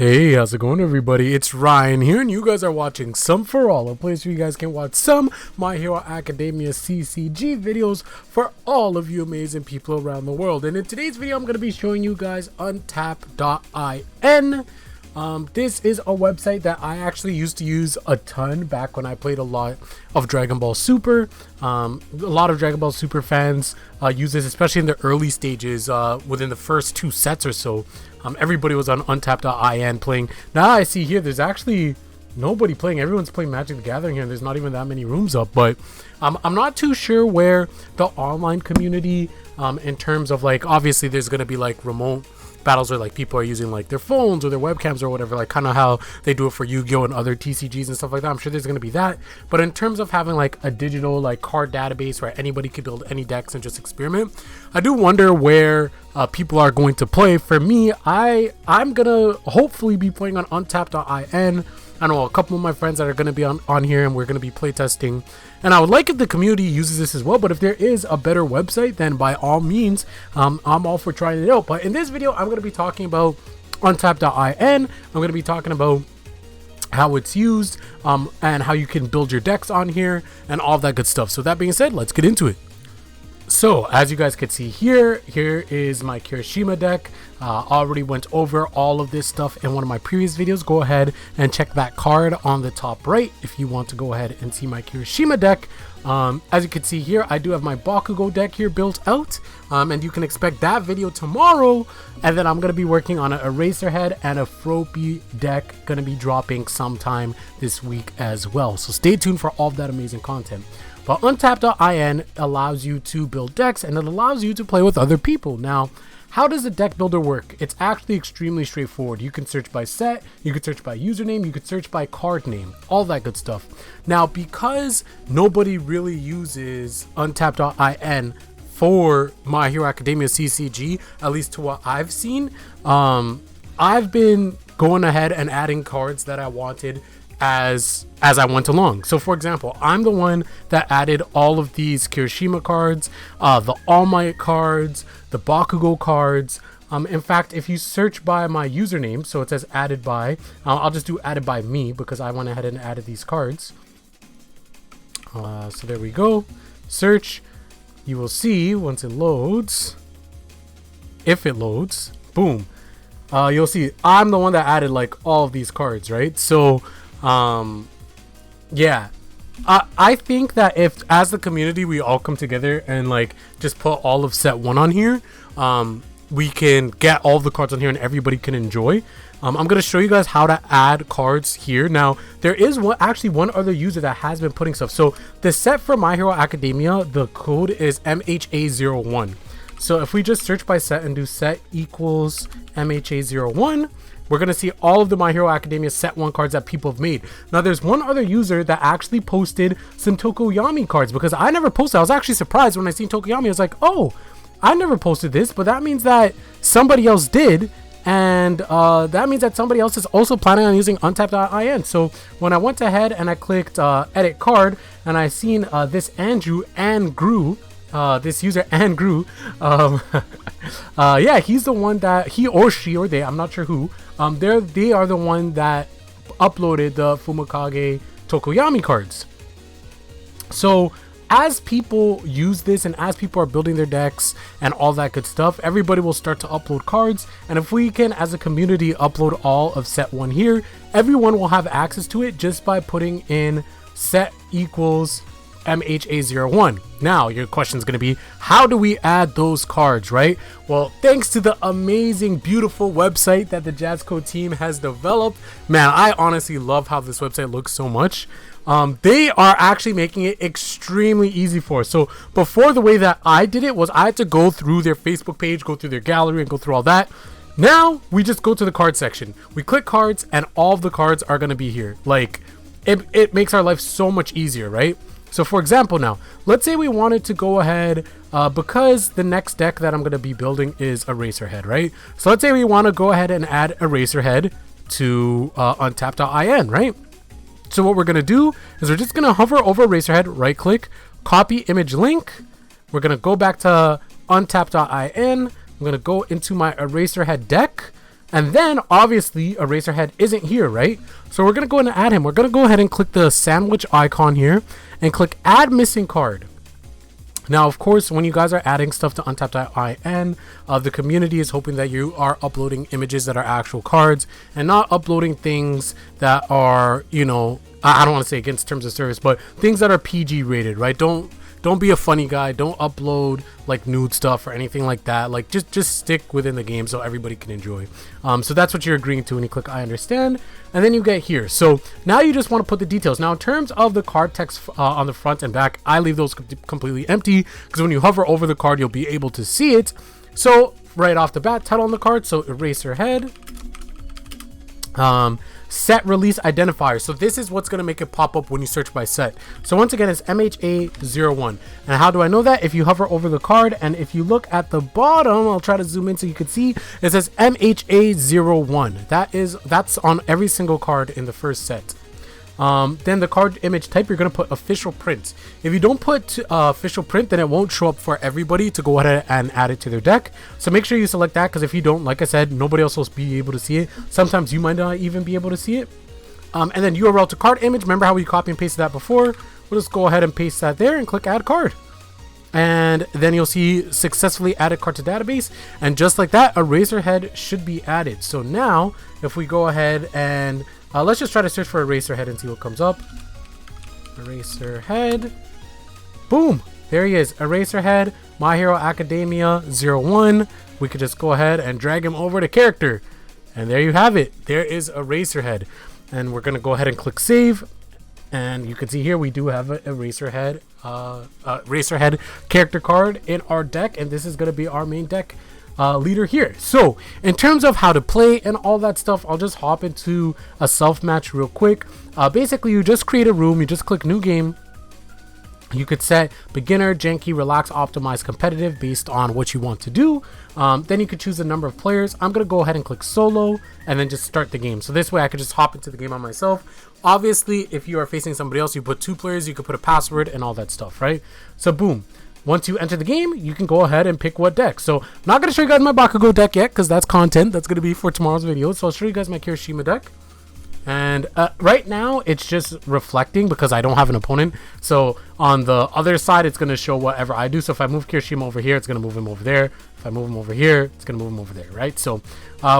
Hey, how's it going, everybody? It's Ryan here, and you guys are watching Some For All, a place where you guys can watch some My Hero Academia CCG videos for all of you amazing people around the world. And in today's video, I'm going to be showing you guys Untap.in. This is a website that I actually used to use a ton back when I played a lot of Dragon Ball Super. A lot of Dragon Ball Super fans use this, especially in the early stages, within the first 2 sets or so. Everybody was on Untap.in playing. Now I see here there's actually nobody playing. Everyone's playing Magic the Gathering here, and there's not even that many rooms up. But I'm not too sure where the online community, in terms of, like, obviously there's going to be like remote battles where like people are using like their phones or their webcams or whatever, like kind of how they do it for Yu-Gi-Oh and other TCGs and stuff like that. I'm sure there's going to be that, but in terms of having like a digital like card database where anybody could build any decks and just experiment, I do wonder where people are going to play. For me, I'm gonna hopefully be playing on Untap.in. I know a couple of my friends that are going to be on here, and we're going to be playtesting. And I would like if the community uses this as well, but if there is a better website, then by all means, I'm all for trying it out. But in this video, I'm going to be talking about Untap.in. I'm going to be talking about how it's used, and how you can build your decks on here and all that good stuff. So that being said, let's get into it. So as you guys can see here is my Kirishima deck. Already went over all of this stuff in one of my previous videos. Go ahead and check that card on the top right if you want to go ahead and see my Kirishima deck. As you can see here, I do have my Bakugo deck here built out, and you can expect that video tomorrow. And then I'm going to be working on an Eraserhead and a Froppy deck, going to be dropping sometime this week as well. So stay tuned for all of that amazing content. But Untap.in allows you to build decks, and it allows you to play with other people. Now, how does a deck builder work? It's actually extremely straightforward. You can search by set, you can search by username, you can search by card name, all that good stuff. Now, because nobody really uses Untap.in for My Hero Academia CCG, at least to what I've seen, I've been going ahead and adding cards that I wanted as I went along. So for example, I'm the one that added all of these Kirishima cards, the All Might cards, the Bakugo cards. In fact, if you search by my username, so it says added by, I'll just do added by me because I went ahead and added these cards. So there we go. Search. You will see once it loads, if it loads, boom, you'll see I'm the one that added like all of these cards, right? So yeah, I think that if as the community we all come together and like just put all of set 1 on here, we can get all of the cards on here and everybody can enjoy. I'm going to show you guys how to add cards here. Now there is actually one other user that has been putting stuff. So the set for My Hero Academia, the code is MHA01. So if we just search by set and do set equals MHA01, we're going to see all of the My Hero Academia set 1 cards that people have made. Now, there's one other user that actually posted some Tokoyami cards, because I never posted. I was actually surprised when I seen Tokoyami. I was like, oh, I never posted this, but that means that somebody else did. And that means that somebody else is also planning on using Untap.in. So when I went ahead and I clicked edit card, and I seen this Andrew and Grew, this user and Grew, yeah, he's the one that he or she or they, I'm not sure who, they are the one that uploaded the Fumikage Tokoyami cards. So as people use this and as people are building their decks and all that good stuff, everybody will start to upload cards. And if we can, as a community, upload all of set 1 here, everyone will have access to it just by putting in set equals MHA01. Now your question is going to be, how do we add those cards, right? Well, thanks to the amazing, beautiful website that the Jazzco team has developed. Man, I honestly love how this website looks so much. They are actually making it extremely easy for us. So before, the way that I did it was I had to go through their Facebook page, go through their gallery, and go through all that. Now we just go to the card section, we click cards, and all of the cards are going to be here. Like, it makes our life so much easier, right? So for example, now let's say we wanted to go ahead, because the next deck that I'm going to be building is Eraserhead, right? So let's say we want to go ahead and add Eraserhead to Untap.in, right? So what we're going to do is we're just going to hover over Eraserhead, right click, copy image link. We're going to go back to Untap.in. I'm going to go into my Eraserhead deck. And then obviously Eraserhead isn't here, right? So we're going to go ahead and add him. We're going to go ahead and click the sandwich icon here and click add missing card. Now, of course, when you guys are adding stuff to Untap.in, the community is hoping that you are uploading images that are actual cards and not uploading things that are, you know, I don't want to say against terms of service, but things that are PG rated, right? Don't be a funny guy. Don't upload like nude stuff or anything like that. Like just stick within the game so everybody can enjoy. So that's what you're agreeing to when you click I understand. And then you get here. So now you just want to put the details. Now in terms of the card text on the front and back, I leave those completely empty because when you hover over the card, you'll be able to see it. So right off the bat, title on the card. So Eraserhead. Set release identifier. So this is what's going to make it pop up when you search by set. So once again, it's MHA01. And how do I know that? If you hover over the card and if you look at the bottom, I'll try to zoom in so you can see, it says MHA01. That's on every single card in the first set. Then the card image type, you're going to put official print. If you don't put official print, then it won't show up for everybody to go ahead and add it to their deck. So make sure you select that, because if you don't, like I said, nobody else will be able to see it. Sometimes you might not even be able to see it. And then URL to card image. Remember how we copy and pasted that before? We'll just go ahead and paste that there and click add card. And then you'll see successfully added card to database. And just like that, Eraserhead should be added. So now if we go ahead and let's just try to search for Eraserhead and see what comes up. Eraserhead. Boom. There he is. Eraserhead, My Hero Academia 01. We could just go ahead and drag him over to character. And there you have it. There is Eraserhead. And we're going to go ahead and click save. And you can see here we do have a Eraserhead character card in our deck. And this is going to be our main deck leader here. So in terms of how to play and all that stuff, I'll just hop into a self match real quick. Basically, you just create a room, you just click new game. You could set beginner, janky, relax, optimize, competitive based on what you want to do. Then you could choose the number of players. I'm going to go ahead and click solo and then just start the game. So this way I could just hop into the game on myself. Obviously, if you are facing somebody else, you put 2 players, you could put a password and all that stuff, right? So boom. Once you enter the game, you can go ahead and pick what deck. So I'm not going to show you guys my Bakugo deck yet, because that's content. That's going to be for tomorrow's video. So I'll show you guys my Kirishima deck. And right now, it's just reflecting because I don't have an opponent. So on the other side, it's going to show whatever I do. So if I move Kirishima over here, it's going to move him over there. If I move him over here, it's going to move him over there, right? So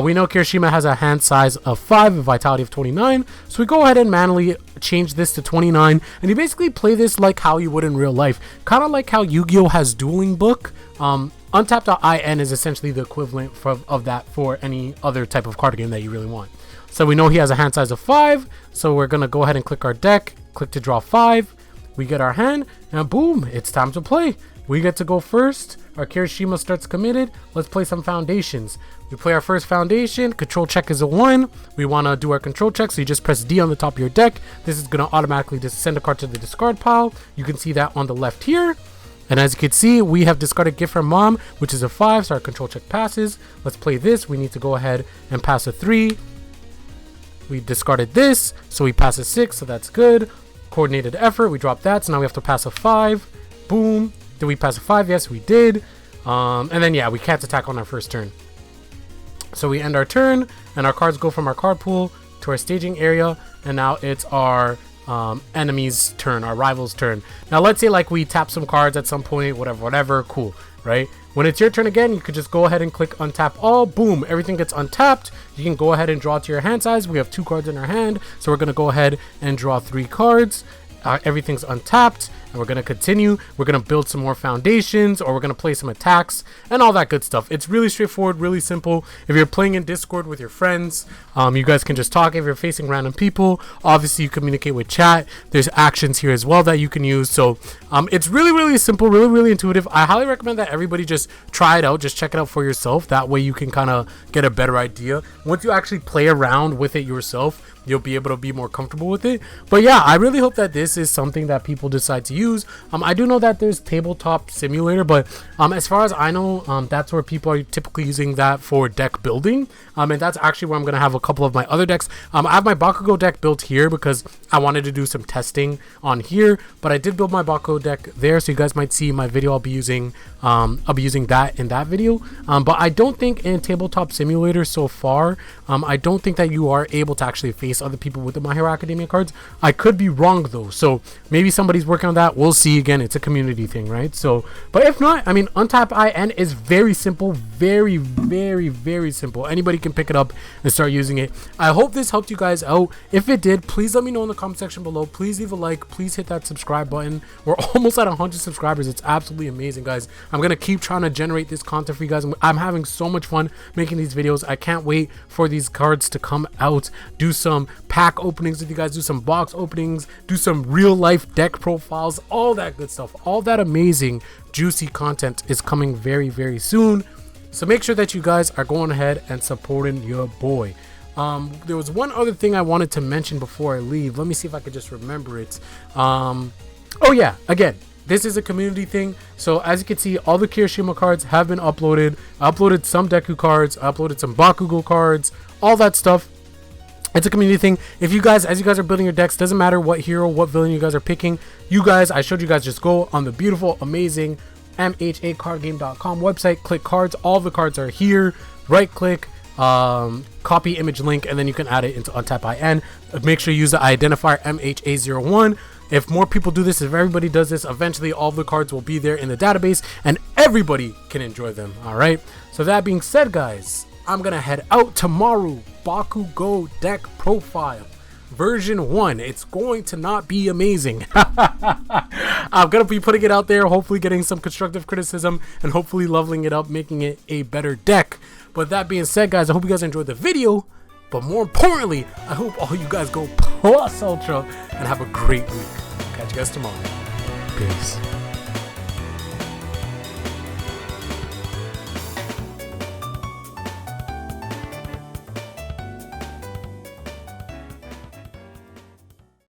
we know Kirishima has a hand size of 5, a vitality of 29. So we go ahead and manually change this to 29. And you basically play this like how you would in real life. Kind of like how Yu-Gi-Oh! Has Dueling Book. Untap.in is essentially the equivalent of that for any other type of card game that you really want. So we know he has a hand size of 5. So we're going to go ahead and click our deck. Click to draw 5. We get our hand. And boom, it's time to play. We get to go first. Our Kirishima starts committed. Let's play some foundations. We play our first foundation. Control check is a 1. We want to do our control check. So you just press D on the top of your deck. This is going to automatically just send a card to the discard pile. You can see that on the left here. And as you can see, we have discarded Gift from Mom, which is a 5. So our control check passes. Let's play this. We need to go ahead and pass a 3. We discarded this, so we pass a 6, so that's good. Coordinated effort, we dropped that, so now we have to pass a 5. Boom. Did we pass a 5? Yes, we did. And then, yeah, we can't attack on our first turn. So we end our turn, and our cards go from our card pool to our staging area, and now it's our enemy's turn, our rival's turn. Now, let's say, like, we tap some cards at some point, whatever, cool, right? When it's your turn again, you could just go ahead and click untap all. Boom, everything gets untapped. You can go ahead and draw to your hand size. We have 2 cards in our hand, so we're going to go ahead and draw 3 cards. Everything's untapped, and we're going to continue. We're going to build some more foundations, or we're going to play some attacks and all that good stuff. It's really straightforward, really simple. If you're playing in Discord with your friends, you guys can just talk. If you're facing random people, obviously you communicate with chat. There's actions here as well that you can use. So it's really, really simple, really, really intuitive. I highly recommend that everybody just try it out, just check it out for yourself. That way you can kind of get a better idea. Once you actually play around with it yourself, you'll be able to be more comfortable with it. But yeah, I really hope that this is something that people decide to use. I do know that there's Tabletop Simulator, but as far as I know, that's where people are typically using that for deck building, and that's actually where I'm gonna have a couple of my other decks. I have my Bakugo deck built here because I wanted to do some testing on here, but I did build my Bakugo deck there, so you guys might see my video. I'll be using that in that video. But I don't think in Tabletop Simulator so far, I don't think that you are able to actually face other people with the My Hero Academia cards. I could be wrong though, so maybe somebody's working on that. We'll see. Again, it's a community thing, right? So, but if not, I mean, Untap IN is very simple, very, very, very simple. Anybody can pick it up and start using it. I hope this helped you guys out. If it did, please let me know in the comment section below. Please leave a like. Please hit that subscribe button. We're almost at 100 subscribers. It's absolutely amazing, guys. I'm gonna keep trying to generate this content for you guys. I'm having so much fun making these videos. I can't wait for these cards to come out. Do some pack openings with you guys. Do some box openings. Do some real life deck profiles. All that good stuff. All that amazing juicy content is coming very, very soon. So make sure that you guys are going ahead and supporting your boy. There was one other thing I wanted to mention before I leave. Let me see if I could just remember it. Oh yeah, again, this is a community thing. So as you can see, all the Kirishima cards have been uploaded. I uploaded some Deku cards. I uploaded some Bakugo cards. All that stuff. It's a community thing. If you guys, as you guys are building your decks, doesn't matter what hero, what villain you guys are picking. You guys, I showed you guys, just go on the beautiful, amazing mhacardgame.com website, click cards. All the cards are here. Right click, copy image link, and then you can add it into Untap IN. Make sure you use the identifier MHA01. If more people do this, if everybody does this, eventually all the cards will be there in the database and everybody can enjoy them. All right. So that being said, guys, I'm gonna head out tomorrow. Bakugo deck profile version 1. It's going to not be amazing. I'm gonna be putting it out there, hopefully getting some constructive criticism and hopefully leveling it up, making it a better deck. But that being said, guys, I hope you guys enjoyed the video. But more importantly, I hope all you guys go plus ultra and have a great week. Catch you guys tomorrow. Peace.